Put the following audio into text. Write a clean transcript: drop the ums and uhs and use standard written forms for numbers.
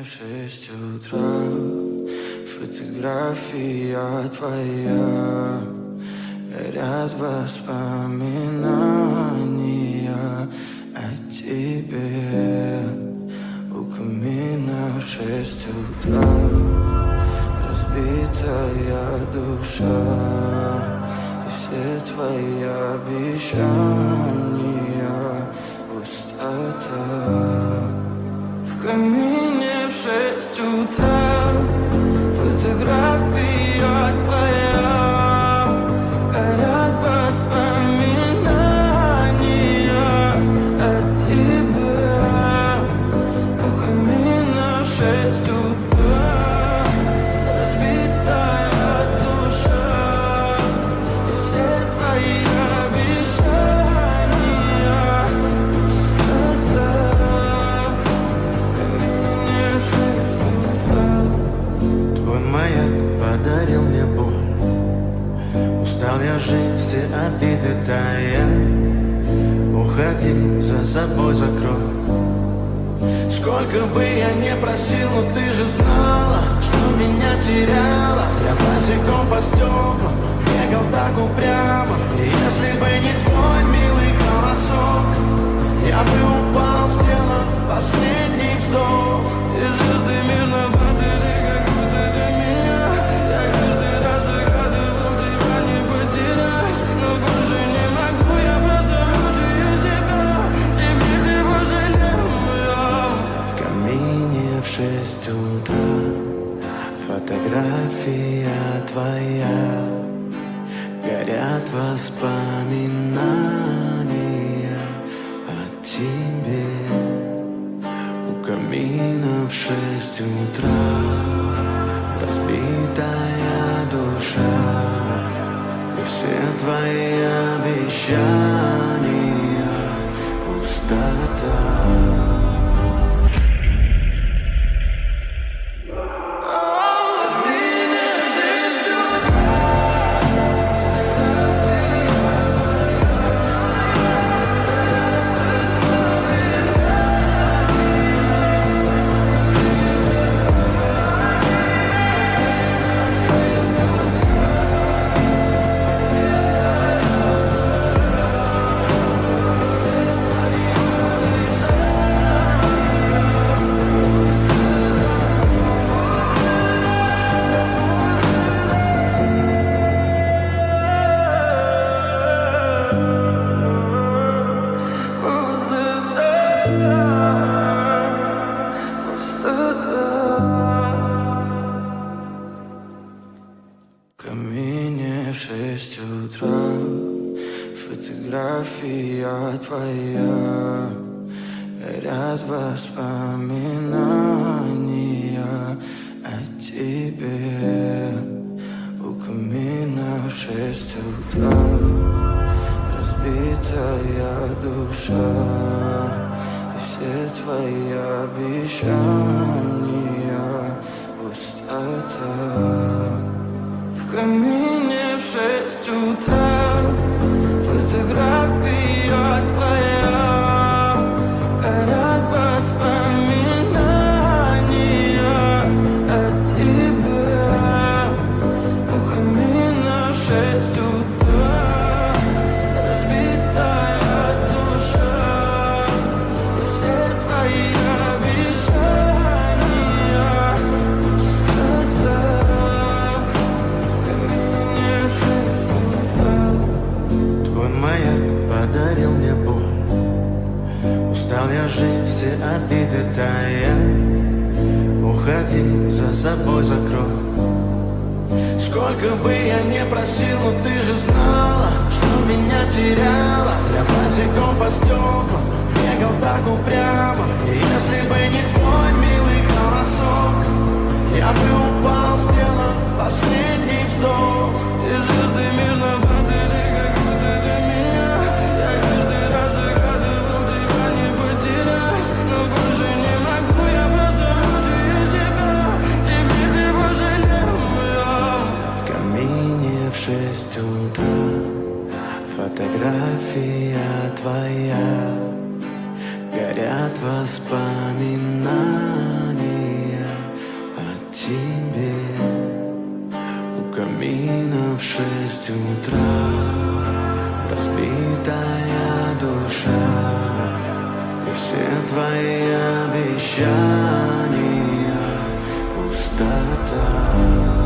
в 6 утра. Фотография твоя, горят воспоминания о тебе. У камина в 6 утра, разбитая душа, и все твои обещания пустота. В камине в 6 утра, фотография твоя, горят воспоминания о тебе. У камина в 6 утра, разбитая душа, и все твои обещания пустота. В камине в 6 утра. Твой маяк подарил мне боль. Устал я жить, все обиды тая. Уходи, за собой закрой. Сколько бы я не просил, но ты же знала, что меня теряла. Я босиком по стеклам бегал так упрямо. И если бы не твой милый голосок, я бы упал, сделав последний вздох. И звезды мирно падали, как будто до меня. Я каждый раз загадывал тебя не потерять, но больше не могу, я просто мучаю себя. Теперь ты пожалел меня. В камине в 6 утра, фотография твоя, горят воспоминания о тебе. У камина в 6 утра, разбитая душа, и все твои обещания пустота. В камине в 6 утра, фотография твоя, горят воспоминания о тебе. У камина в 6 утра, разбитая душа, и все твои обещания пустота. В камине в 6 утра, фотография твоя, горят воспоминания о тебе. У камина в 6 утра, разбитая душа, и все твои обещания пустота. Твой маяк подарил мне боль. Устал я жить, все обиды тая. Уходи, за собой закрой. Сколько бы я не просил, но ты же знала, что меня теряла. Я босиком по стеклам бегал так упрямо. И если бы не твой милый голосок, я бы упал, сделав последний вздох. И звезды мирно падали, как будто до меня. Я каждый раз загадывал тебя не потерять, но больше не могу, я просто мучаю себя. Теперь ты пожалел меня. В камине в 6 утра, фотография твоя, горят воспоминания Все твои обещания пустота.